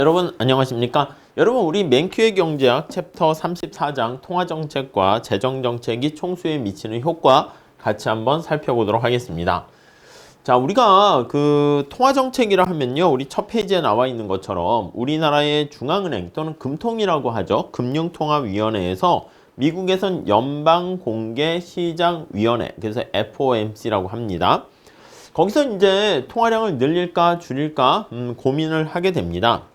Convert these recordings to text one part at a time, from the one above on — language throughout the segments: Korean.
여러분 안녕하십니까? 여러분 우리 맨큐의 경제학 챕터 34장 통화정책과 재정정책이 총수에 미치는 효과 같이 한번 살펴보도록 하겠습니다. 자, 우리가 그 통화정책이라 하면요, 우리 첫 페이지에 나와 있는 것처럼 우리나라의 중앙은행 또는 금통이라고 하죠. 금융통화위원회에서 미국에선 연방공개시장위원회, 그래서 FOMC라고 합니다. 거기서 이제 통화량을 늘릴까 줄일까 고민을 하게 됩니다.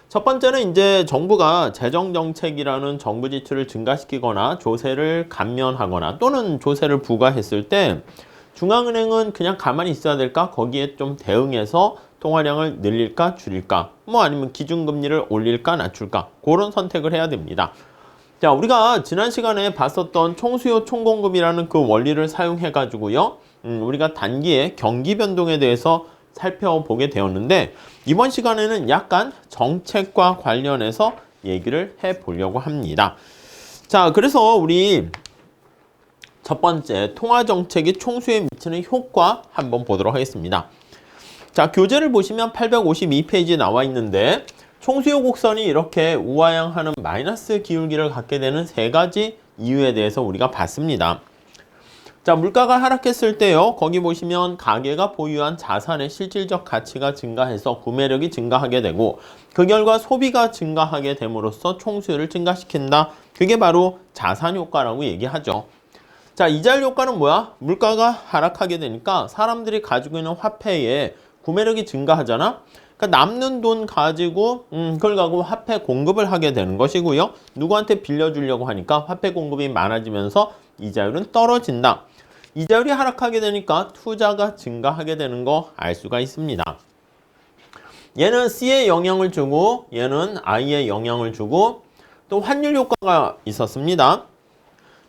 첫 번째는 이제 정부가 재정정책이라는 정부 지출을 증가시키거나 조세를 감면하거나 또는 조세를 부과했을 때 중앙은행은 그냥 가만히 있어야 될까? 거기에 좀 대응해서 통화량을 늘릴까 줄일까? 뭐 아니면 기준금리를 올릴까 낮출까? 그런 선택을 해야 됩니다. 자, 우리가 지난 시간에 봤었던 총수요 총공급이라는 그 원리를 사용해 가지고요. 우리가 단기의 경기 변동에 대해서 살펴보게 되었는데 이번 시간에는 약간 정책과 관련해서 얘기를 해보려고 합니다. 자, 그래서 우리 첫 번째 통화정책이 총수에 미치는 효과 한번 보도록 하겠습니다. 자, 교재를 보시면 852페이지에 나와 있는데 총수요 곡선이 이렇게 우하향하는 마이너스 기울기를 갖게 되는 세 가지 이유에 대해서 우리가 봤습니다. 자, 물가가 하락했을 때요, 거기 보시면 가계가 보유한 자산의 실질적 가치가 증가해서 구매력이 증가하게 되고 그 결과 소비가 증가하게 됨으로써 총수요를 증가시킨다. 그게 바로 자산 효과라고 얘기하죠. 자, 이자율 효과는 뭐야? 물가가 하락하게 되니까 사람들이 가지고 있는 화폐에 구매력이 증가하잖아. 그러니까 남는 돈 가지고 그걸 갖고 화폐 공급을 하게 되는 것이고요. 누구한테 빌려주려고 하니까 화폐 공급이 많아지면서 이자율은 떨어진다. 이자율이 하락하게 되니까 투자가 증가하게 되는 거 알 수가 있습니다. 얘는 C에 영향을 주고 얘는 I에 영향을 주고 또 환율 효과가 있었습니다.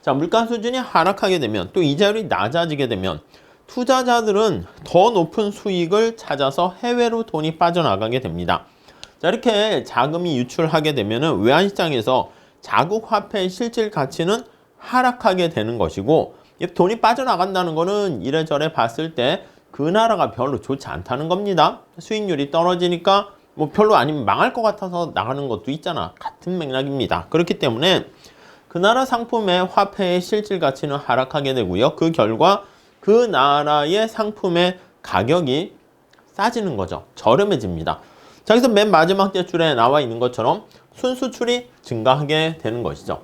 자, 물가 수준이 하락하게 되면 또 이자율이 낮아지게 되면 투자자들은 더 높은 수익을 찾아서 해외로 돈이 빠져나가게 됩니다. 자, 이렇게 자금이 유출하게 되면 외환시장에서 자국 화폐의 실질 가치는 하락하게 되는 것이고 돈이 빠져나간다는 거는 이래저래 봤을 때 그 나라가 별로 좋지 않다는 겁니다. 수익률이 떨어지니까 뭐 별로 아니면 망할 것 같아서 나가는 것도 있잖아. 같은 맥락입니다. 그렇기 때문에 그 나라 상품의 화폐의 실질 가치는 하락하게 되고요. 그 결과 그 나라의 상품의 가격이 싸지는 거죠. 저렴해집니다. 자, 그래서 맨 마지막 대줄에 나와 있는 것처럼 순수출이 증가하게 되는 것이죠.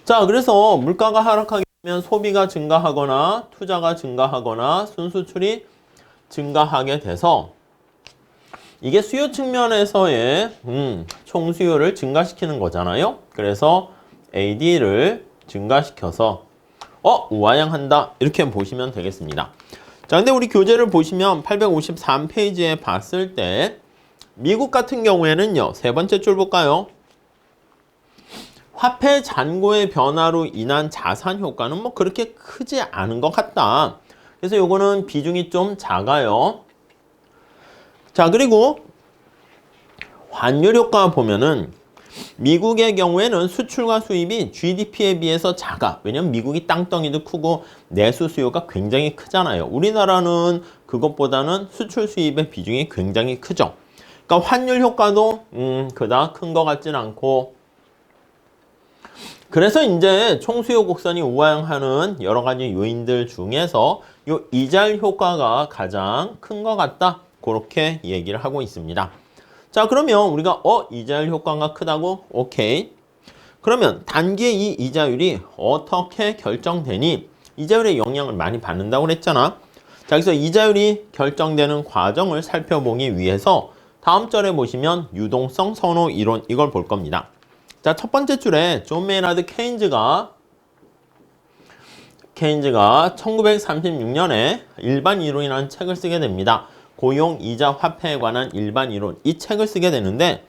자, 그래서 물가가 하락하게 되면 소비가 증가하거나 투자가 증가하거나 순수출이 증가하게 돼서 이게 수요 측면에서의 총수요를 증가시키는 거잖아요. 그래서 AD를 증가시켜서 우하향한다 이렇게 보시면 되겠습니다. 자, 근데 우리 교재를 보시면 853페이지에 봤을 때 미국 같은 경우에는요, 세 번째 줄 볼까요? 화폐 잔고의 변화로 인한 자산 효과는 뭐 그렇게 크지 않은 것 같다. 그래서 요거는 비중이 좀 작아요. 자, 그리고 환율 효과 보면은 미국의 경우에는 수출과 수입이 GDP에 비해서 작아. 왜냐면 미국이 땅덩이도 크고 내수 수요가 굉장히 크잖아요. 우리나라는 그것보다는 수출 수입의 비중이 굉장히 크죠. 그러니까 환율 효과도 그닥 큰 것 같진 않고, 그래서 이제 총수요 곡선이 우하향하는 여러 가지 요인들 중에서 요 이자율 효과가 가장 큰 것 같다. 그렇게 얘기를 하고 있습니다. 자, 그러면 우리가 이자율 효과가 크다고? 오케이. 그러면 단기의 이 이자율이 어떻게 결정되니? 이자율에 영향을 많이 받는다고 그랬잖아. 자, 그래서 이자율이 결정되는 과정을 살펴보기 위해서 다음 절에 보시면 유동성 선호 이론 이걸 볼 겁니다. 자, 첫 번째 줄에 존 메이나드 케인즈가 1936년에 일반 이론이라는 책을 쓰게 됩니다. 고용, 이자, 화폐에 관한 일반 이론, 이 책을 쓰게 되는데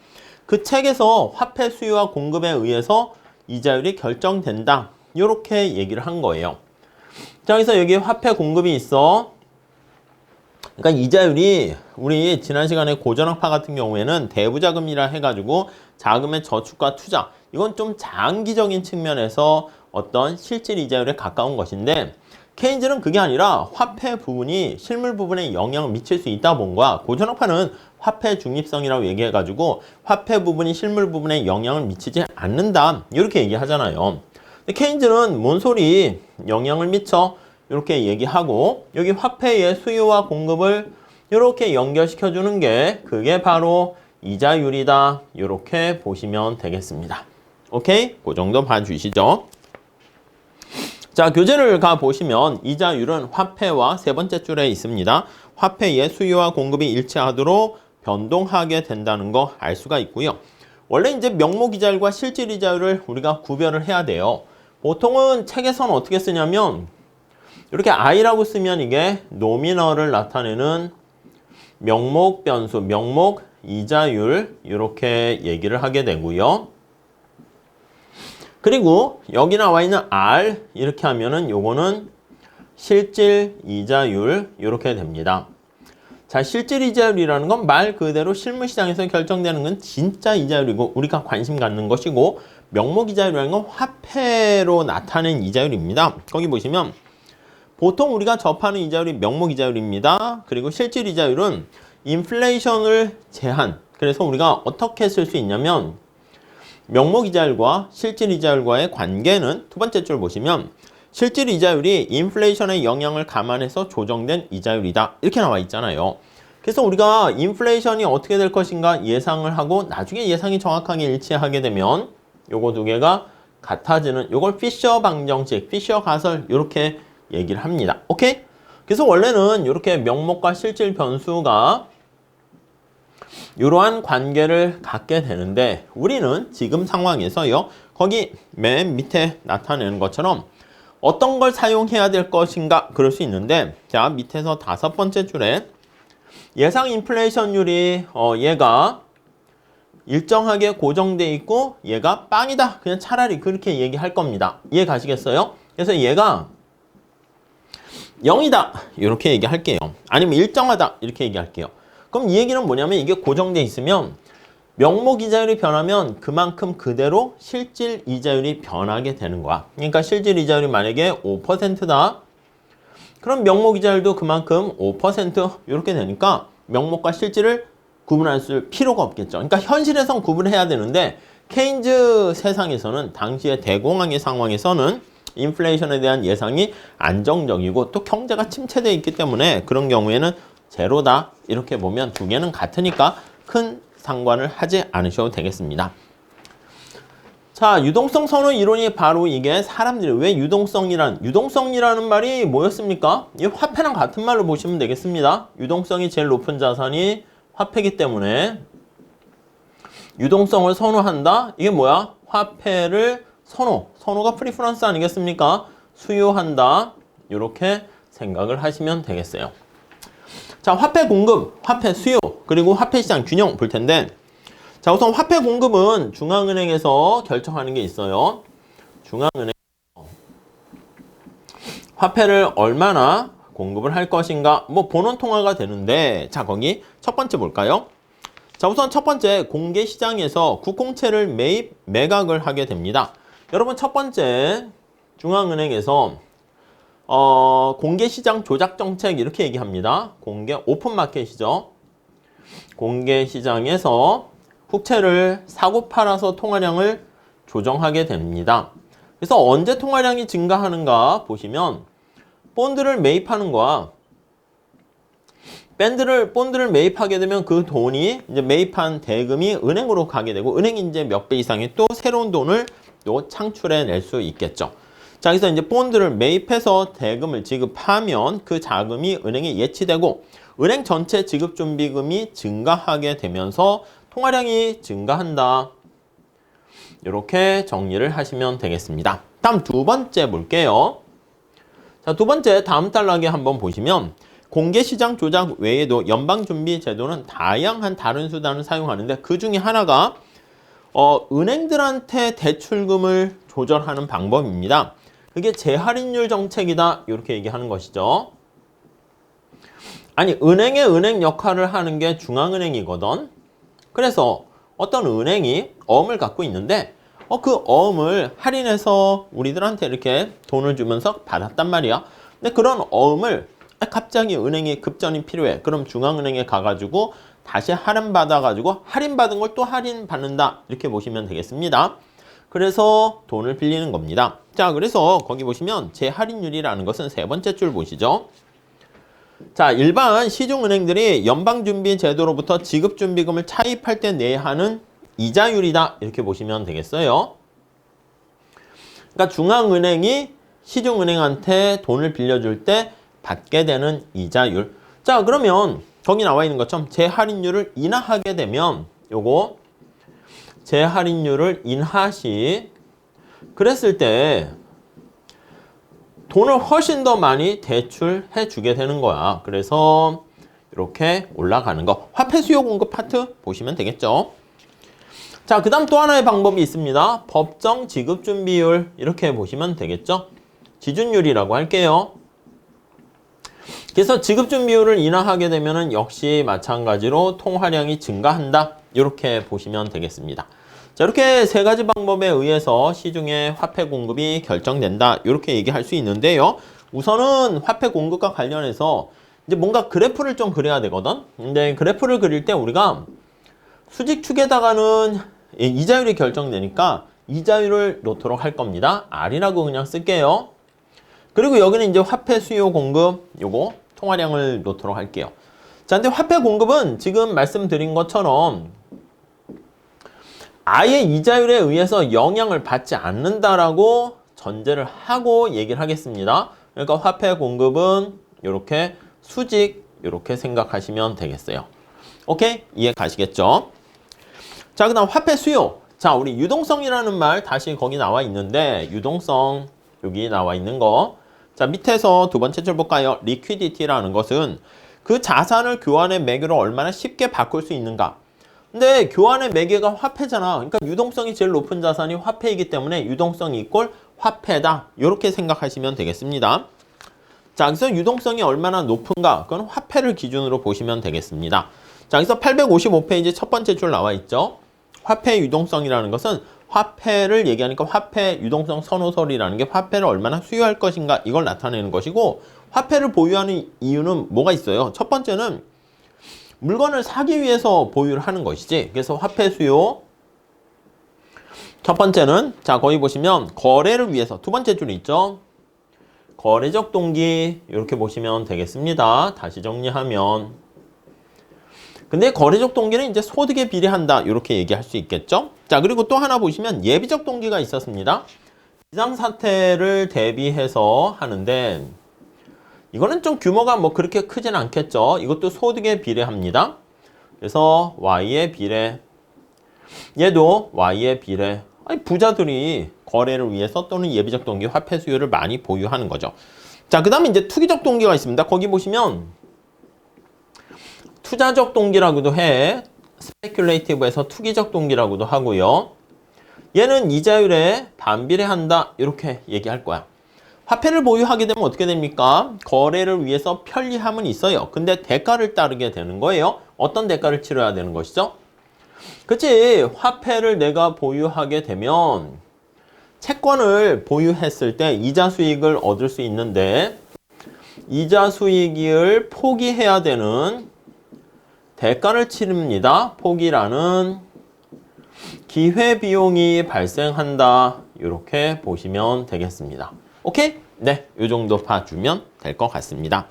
그 책에서 화폐 수요와 공급에 의해서 이자율이 결정된다. 이렇게 얘기를 한 거예요. 자, 그래서 여기 화폐 공급이 있어. 그러니까 이자율이 우리 지난 시간에 고전학파 같은 경우에는 대부자금이라 해가지고 자금의 저축과 투자, 이건 좀 장기적인 측면에서 어떤 실질 이자율에 가까운 것인데 케인즈는 그게 아니라 화폐 부분이 실물 부분에 영향을 미칠 수 있다 본 거야. 고전학파는 화폐 중립성이라고 얘기해가지고 화폐 부분이 실물 부분에 영향을 미치지 않는다. 이렇게 얘기하잖아요. 근데 케인즈는 뭔 소리 영향을 미쳐? 이렇게 얘기하고 여기 화폐의 수요와 공급을 이렇게 연결시켜 주는 게 그게 바로 이자율이다. 이렇게 보시면 되겠습니다. 오케이? 그 정도 봐주시죠. 자, 교재를 가보시면 이자율은 화폐와 세 번째 줄에 있습니다. 화폐의 수요와 공급이 일치하도록 변동하게 된다는 거 알 수가 있고요. 원래 이제 명목이자율과 실질이자율을 우리가 구별을 해야 돼요. 보통은 책에서는 어떻게 쓰냐면 이렇게 I라고 쓰면 이게 노미널을 나타내는 명목 변수, 명목 이자율 이렇게 얘기를 하게 되고요. 그리고 여기 나와 있는 R 이렇게 하면은 요거는 실질 이자율 이렇게 됩니다. 자, 실질 이자율이라는 건 말 그대로 실물 시장에서 결정되는 건 진짜 이자율이고 우리가 관심 갖는 것이고 명목 이자율이라는 건 화폐로 나타낸 이자율입니다. 거기 보시면 보통 우리가 접하는 이자율이 명목 이자율입니다. 그리고 실질 이자율은 인플레이션을 제한. 그래서 우리가 어떻게 쓸 수 있냐면 명목 이자율과 실질 이자율과의 관계는 두 번째 줄 보시면 실질 이자율이 인플레이션의 영향을 감안해서 조정된 이자율이다. 이렇게 나와 있잖아요. 그래서 우리가 인플레이션이 어떻게 될 것인가 예상을 하고 나중에 예상이 정확하게 일치하게 되면 요거 두 개가 같아지는 요걸 피셔 방정식, 피셔 가설 이렇게 얘기를 합니다. 오케이? 그래서 원래는 이렇게 명목과 실질 변수가 이러한 관계를 갖게 되는데 우리는 지금 상황에서요. 거기 맨 밑에 나타내는 것처럼 어떤 걸 사용해야 될 것인가 그럴 수 있는데 자 밑에서 다섯 번째 줄에 예상 인플레이션율이 얘가 일정하게 고정돼 있고 얘가 빵이다. 그냥 차라리 그렇게 얘기할 겁니다. 이해 가시겠어요? 그래서 얘가 0이다. 이렇게 얘기할게요. 아니면 일정하다. 이렇게 얘기할게요. 그럼 이 얘기는 뭐냐면 이게 고정돼 있으면 명목 이자율이 변하면 그만큼 그대로 실질 이자율이 변하게 되는 거야. 그러니까 실질 이자율이 만약에 5%다. 그럼 명목 이자율도 그만큼 5% 이렇게 되니까 명목과 실질을 구분할 필요가 없겠죠. 그러니까 현실에선 구분해야 되는데 케인즈 세상에서는 당시의 대공황의 상황에서는 인플레이션에 대한 예상이 안정적이고 또 경제가 침체되어 있기 때문에 그런 경우에는 제로다. 이렇게 보면 두 개는 같으니까 큰 상관을 하지 않으셔도 되겠습니다. 자, 유동성 선호 이론이 바로 이게 사람들이 왜 유동성이라는 말이 뭐였습니까? 이 화폐랑 같은 말로 보시면 되겠습니다. 유동성이 제일 높은 자산이 화폐이기 때문에 유동성을 선호한다. 이게 뭐야? 화폐를 선호가 프리퍼런스 아니겠습니까? 수요한다. 이렇게 생각을 하시면 되겠어요. 자, 화폐 공급, 화폐 수요, 그리고 화폐 시장 균형 볼 텐데 자, 우선 화폐 공급은 중앙은행에서 결정하는 게 있어요. 중앙은행 화폐를 얼마나 공급을 할 것인가 뭐 본원 통화가 되는데 자, 거기 첫 번째 볼까요? 자, 우선 첫 번째 공개 시장에서 국공채를 매각을 하게 됩니다. 여러분 첫 번째 중앙은행에서 공개시장 조작정책 이렇게 얘기합니다. 공개 오픈마켓이죠. 공개시장에서 국채를 사고 팔아서 통화량을 조정하게 됩니다. 그래서 언제 통화량이 증가하는가 보시면 본드를 매입하는 거야. 본드를 매입하게 되면 그 돈이 이제 매입한 대금이 은행으로 가게 되고 은행이 이제 몇 배 이상의 또 새로운 돈을 또 창출해 낼 수 있겠죠. 자, 그래서 이제 본드를 매입해서 대금을 지급하면 그 자금이 은행에 예치되고 은행 전체 지급준비금이 증가하게 되면서 통화량이 증가한다. 이렇게 정리를 하시면 되겠습니다. 다음 두 번째 볼게요. 자, 두 번째 다음 단락에 한번 보시면 공개시장 조작 외에도 연방준비제도는 다양한 다른 수단을 사용하는데 그 중에 하나가 은행들한테 대출금을 조절하는 방법입니다. 그게 재할인율 정책이다. 이렇게 얘기하는 것이죠. 아니, 은행의 은행 역할을 하는 게 중앙은행이거든. 그래서 어떤 은행이 어음을 갖고 있는데 그 어음을 할인해서 우리들한테 이렇게 돈을 주면서 받았단 말이야. 근데 그런 어음을 갑자기 은행에 급전이 필요해. 그럼 중앙은행에 가가지고 다시 할인받아가지고 할인받은 걸 또 할인받는다. 이렇게 보시면 되겠습니다. 그래서 돈을 빌리는 겁니다. 자, 그래서 거기 보시면 재할인율이라는 것은 세 번째 줄 보시죠. 자, 일반 시중은행들이 연방준비제도로부터 지급준비금을 차입할 때 내야 하는 이자율이다. 이렇게 보시면 되겠어요. 그러니까 중앙은행이 시중은행한테 돈을 빌려줄 때 받게 되는 이자율. 자, 그러면 거기 나와 있는 것처럼 재할인율을 인하하게 되면 요거 재할인율을 인하시 그랬을 때 돈을 훨씬 더 많이 대출해 주게 되는 거야. 그래서 이렇게 올라가는 거. 화폐 수요 공급 파트 보시면 되겠죠. 자, 그 다음 또 하나의 방법이 있습니다. 법정 지급 준비율 이렇게 보시면 되겠죠. 지준율이라고 할게요. 그래서 지급 준비율을 인하하게 되면 역시 마찬가지로 통화량이 증가한다. 이렇게 보시면 되겠습니다. 자, 이렇게 세 가지 방법에 의해서 시중의 화폐 공급이 결정된다. 이렇게 얘기할 수 있는데요. 우선은 화폐 공급과 관련해서 이제 뭔가 그래프를 좀 그려야 되거든. 근데 그래프를 그릴 때 우리가 수직축에다가는 이자율이 결정되니까 이자율을 놓도록 할 겁니다. R이라고 그냥 쓸게요. 그리고 여기는 이제 화폐 수요 공급 요거 통화량을 놓도록 할게요. 자, 근데 화폐 공급은 지금 말씀드린 것처럼 아예 이자율에 의해서 영향을 받지 않는다라고 전제를 하고 얘기를 하겠습니다. 그러니까 화폐 공급은 이렇게 수직 이렇게 생각하시면 되겠어요. 오케이? 이해 가시겠죠? 자, 그 다음 화폐 수요. 자, 우리 유동성이라는 말 다시 거기 나와 있는데 유동성 여기 나와 있는 거. 자, 밑에서 두 번째 줄 볼까요? 리퀴디티라는 것은 그 자산을 교환의 매개로 얼마나 쉽게 바꿀 수 있는가. 근데 교환의 매개가 화폐잖아. 그러니까 유동성이 제일 높은 자산이 화폐이기 때문에 유동성이 이꼴 화폐다. 이렇게 생각하시면 되겠습니다. 자, 그래서 유동성이 얼마나 높은가? 그건 화폐를 기준으로 보시면 되겠습니다. 자, 그래서 855페이지 첫 번째 줄 나와 있죠. 화폐 유동성이라는 것은 화폐를 얘기하니까 화폐 유동성 선호설이라는 게 화폐를 얼마나 수요할 것인가 이걸 나타내는 것이고 화폐를 보유하는 이유는 뭐가 있어요? 첫 번째는 물건을 사기 위해서 보유를 하는 것이지. 그래서 화폐 수요 첫 번째는 자 거기 보시면 거래를 위해서 두 번째 줄이 있죠. 거래적 동기 이렇게 보시면 되겠습니다. 다시 정리하면 근데 거래적 동기는 이제 소득에 비례한다 이렇게 얘기할 수 있겠죠. 자, 그리고 또 하나 보시면 예비적 동기가 있었습니다. 비상사태를 대비해서 하는데 이거는 좀 규모가 뭐 그렇게 크진 않겠죠. 이것도 소득에 비례합니다. 그래서 Y의 비례 얘도 Y의 비례. 아니, 부자들이 거래를 위해서 또는 예비적 동기 화폐 수요를 많이 보유하는 거죠. 자, 그 다음에 이제 투기적 동기가 있습니다. 거기 보시면 투자적 동기라고도 해. 스페큘레이티브에서 투기적 동기라고도 하고요. 얘는 이자율에 반비례한다. 이렇게 얘기할 거야. 화폐를 보유하게 되면 어떻게 됩니까? 거래를 위해서 편리함은 있어요. 근데 대가를 따르게 되는 거예요. 어떤 대가를 치러야 되는 것이죠? 그치? 화폐를 내가 보유하게 되면 채권을 보유했을 때 이자 수익을 얻을 수 있는데 이자 수익을 포기해야 되는 대가를 치릅니다. 포기라는 기회비용이 발생한다. 이렇게 보시면 되겠습니다. 오케이? 네, 이 정도 봐주면 될 것 같습니다.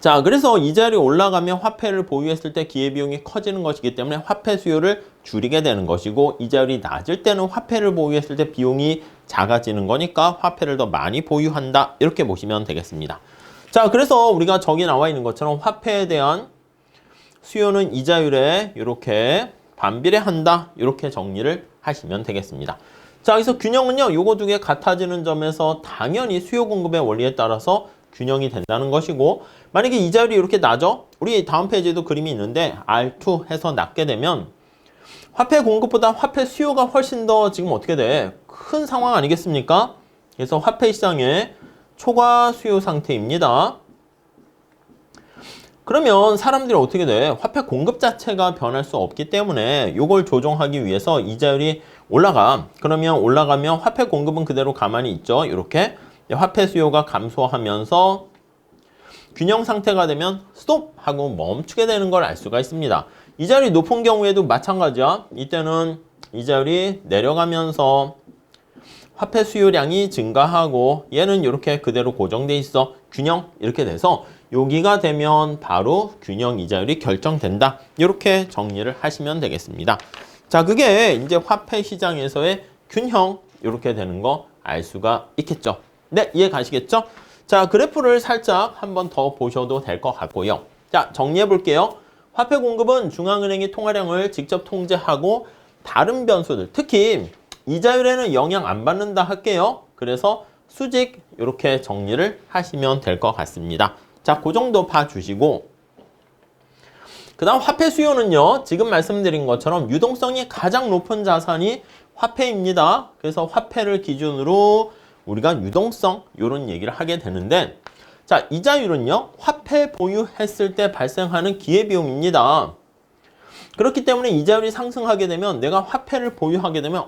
자, 그래서 이자율이 올라가면 화폐를 보유했을 때 기회비용이 커지는 것이기 때문에 화폐 수요를 줄이게 되는 것이고 이자율이 낮을 때는 화폐를 보유했을 때 비용이 작아지는 거니까 화폐를 더 많이 보유한다. 이렇게 보시면 되겠습니다. 자, 그래서 우리가 저기 나와 있는 것처럼 화폐에 대한 수요는 이자율에 이렇게 반비례한다. 이렇게 정리를 하시면 되겠습니다. 자, 그래서 균형은요. 요거 두 개 같아지는 점에서 당연히 수요 공급의 원리에 따라서 균형이 된다는 것이고 만약에 이자율이 이렇게 낮아? 우리 다음 페이지에도 그림이 있는데 R2 해서 낮게 되면 화폐 공급보다 화폐 수요가 훨씬 더 지금 어떻게 돼? 큰 상황 아니겠습니까? 그래서 화폐 시장의 초과 수요 상태입니다. 그러면 사람들이 어떻게 돼? 화폐 공급 자체가 변할 수 없기 때문에 이걸 조정하기 위해서 이자율이 올라가. 그러면 올라가면 화폐 공급은 그대로 가만히 있죠. 이렇게. 화폐 수요가 감소하면서 균형 상태가 되면 스톱 하고 멈추게 되는 걸 알 수가 있습니다. 이자율이 높은 경우에도 마찬가지야. 이때는 이자율이 내려가면서 화폐 수요량이 증가하고 얘는 이렇게 그대로 고정돼 있어. 균형 이렇게 돼서 여기가 되면 바로 균형 이자율이 결정된다. 이렇게 정리를 하시면 되겠습니다. 자, 그게 이제 화폐 시장에서의 균형 이렇게 되는 거 알 수가 있겠죠. 네, 이해 가시겠죠? 자, 그래프를 살짝 한번 더 보셔도 될 것 같고요. 자, 정리해 볼게요. 화폐 공급은 중앙은행이 통화량을 직접 통제하고 다른 변수들, 특히 이자율에는 영향 안 받는다 할게요. 그래서 수직 이렇게 정리를 하시면 될 것 같습니다. 자, 그 정도 봐주시고 그 다음 화폐 수요는요. 지금 말씀드린 것처럼 유동성이 가장 높은 자산이 화폐입니다. 그래서 화폐를 기준으로 우리가 유동성 이런 얘기를 하게 되는데 자, 이자율은요. 화폐 보유했을 때 발생하는 기회비용입니다. 그렇기 때문에 이자율이 상승하게 되면 내가 화폐를 보유하게 되면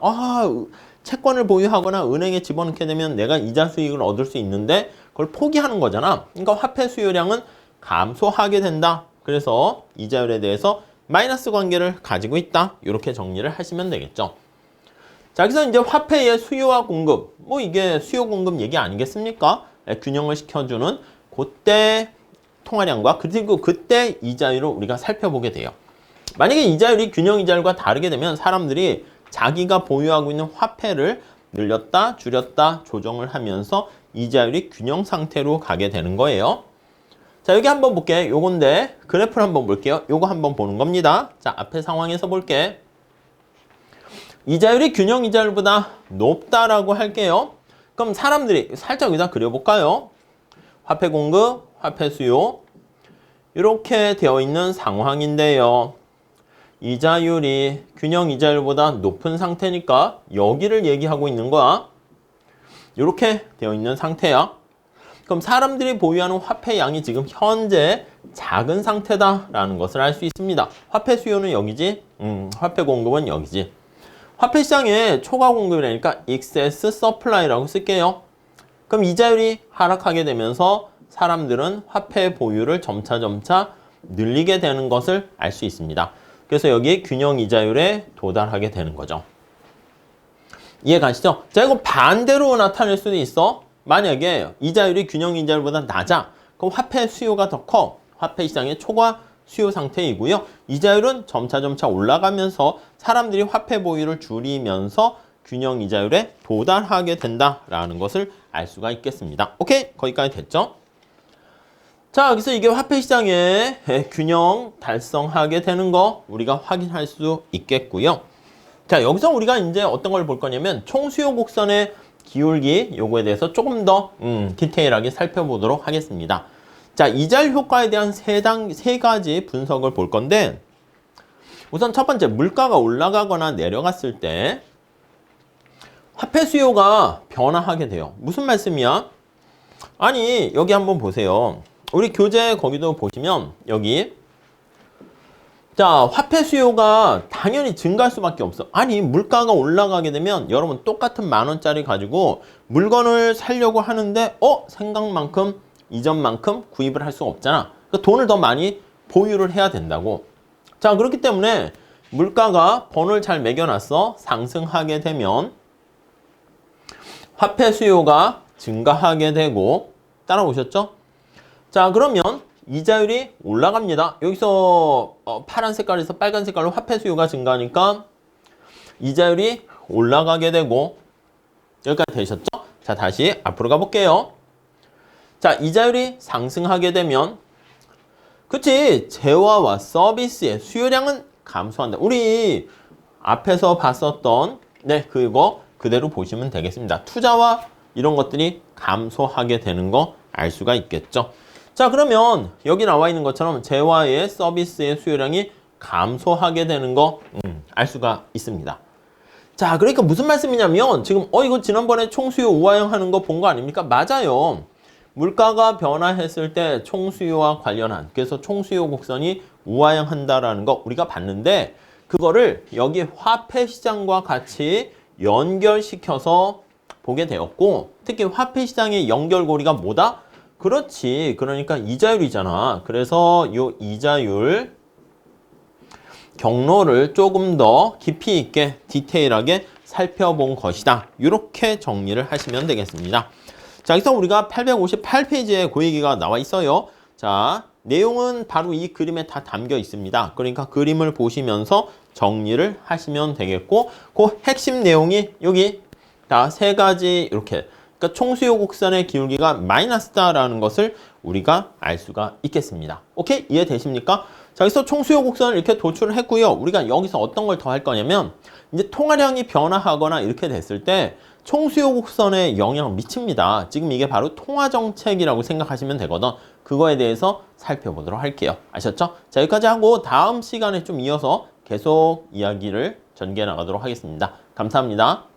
채권을 보유하거나 은행에 집어넣게 되면 내가 이자 수익을 얻을 수 있는데 그걸 포기하는 거잖아. 그러니까 화폐 수요량은 감소하게 된다. 그래서 이자율에 대해서 마이너스 관계를 가지고 있다. 이렇게 정리를 하시면 되겠죠. 자, 그래서 이제 화폐의 수요와 공급, 뭐 이게 수요 공급 얘기 아니겠습니까? 균형을 시켜주는 그때 통화량과 그리고 그때 이자율을 우리가 살펴보게 돼요. 만약에 이자율이 균형 이자율과 다르게 되면 사람들이 자기가 보유하고 있는 화폐를 늘렸다, 줄였다, 조정을 하면서 이자율이 균형 상태로 가게 되는 거예요. 자, 여기 한번 볼게. 요건데 그래프를 한번 볼게요. 요거 한번 보는 겁니다. 자, 앞에 상황에서 볼게. 이자율이 균형 이자율보다 높다라고 할게요. 그럼 사람들이 살짝 여기다 그려볼까요? 화폐 공급, 화폐 수요 이렇게 되어 있는 상황인데요. 이자율이 균형 이자율보다 높은 상태니까 여기를 얘기하고 있는 거야. 이렇게 되어 있는 상태야. 그럼 사람들이 보유하는 화폐 양이 지금 현재 작은 상태다라는 것을 알 수 있습니다. 화폐 수요는 여기지, 화폐 공급은 여기지. 화폐 시장에 초과 공급이라니까 excess supply라고 쓸게요. 그럼 이자율이 하락하게 되면서 사람들은 화폐 보유를 점차 늘리게 되는 것을 알 수 있습니다. 그래서 여기 균형 이자율에 도달하게 되는 거죠. 이해 가시죠? 자, 이거 반대로 나타낼 수도 있어. 만약에 이자율이 균형 이자율보다 낮아. 그럼 화폐 수요가 더 커. 화폐 시장의 초과 수요 상태이고요. 이자율은 점차 올라가면서 사람들이 화폐 보유를 줄이면서 균형 이자율에 도달하게 된다라는 것을 알 수가 있겠습니다. 오케이? 거기까지 됐죠? 자, 그래서 이게 화폐 시장의 균형 달성하게 되는 거 우리가 확인할 수 있겠고요. 자, 여기서 우리가 이제 어떤 걸 볼 거냐면 총수요 곡선의 기울기 요거에 대해서 조금 더 디테일하게 살펴보도록 하겠습니다. 자, 이자율 효과에 대한 세 가지 분석을 볼 건데 우선 첫 번째 물가가 올라가거나 내려갔을 때 화폐 수요가 변화하게 돼요. 무슨 말씀이야? 아니, 여기 한번 보세요. 우리 교재 거기도 보시면 여기 자, 화폐 수요가 당연히 증가할 수밖에 없어. 아니, 물가가 올라가게 되면 여러분 똑같은 10,000원짜리 가지고 물건을 사려고 하는데 생각만큼 이전만큼 구입을 할 수가 없잖아. 그러니까 돈을 더 많이 보유를 해야 된다고. 자, 그렇기 때문에 물가가 번호를 잘 매겨놨어. 상승하게 되면 화폐 수요가 증가하게 되고 따라오셨죠? 자, 그러면 이자율이 올라갑니다. 여기서 파란 색깔에서 빨간 색깔로 화폐 수요가 증가하니까 이자율이 올라가게 되고 여기까지 되셨죠? 자, 다시 앞으로 가볼게요. 자, 이자율이 상승하게 되면 그치, 재화와 서비스의 수요량은 감소한다. 우리 앞에서 봤었던 그거 그대로 보시면 되겠습니다. 투자와 이런 것들이 감소하게 되는 거 알 수가 있겠죠. 자, 그러면 여기 나와 있는 것처럼 재화의 서비스의 수요량이 감소하게 되는 거 알 수가 있습니다. 자, 그러니까 무슨 말씀이냐면 지금 이거 지난번에 총수요 우하형 하는 거 본 거 아닙니까? 맞아요. 물가가 변화했을 때 총수요와 관련한 그래서 총수요 곡선이 우하형 한다라는 거 우리가 봤는데 그거를 여기 화폐 시장과 같이 연결시켜서 보게 되었고, 특히 화폐 시장의 연결고리가 뭐다? 그렇지. 그러니까 이자율이잖아. 그래서 요 이자율 경로를 조금 더 깊이 있게 디테일하게 살펴본 것이다. 이렇게 정리를 하시면 되겠습니다. 자, 여기서 우리가 858페이지에 그 얘기가 나와 있어요. 자, 내용은 바로 이 그림에 다 담겨 있습니다. 그러니까 그림을 보시면서 정리를 하시면 되겠고, 그 핵심 내용이 여기 다 세 가지 이렇게, 그러니까 총수요 곡선의 기울기가 마이너스다라는 것을 우리가 알 수가 있겠습니다. 오케이? 이해되십니까? 자, 여기서 총수요 곡선을 이렇게 도출을 했고요. 우리가 여기서 어떤 걸 더 할 거냐면, 이제 통화량이 변화하거나 이렇게 됐을 때 총수요 곡선에 영향을 미칩니다. 지금 이게 바로 통화정책이라고 생각하시면 되거든. 그거에 대해서 살펴보도록 할게요. 아셨죠? 자, 여기까지 하고 다음 시간에 좀 이어서 계속 이야기를 전개해 나가도록 하겠습니다. 감사합니다.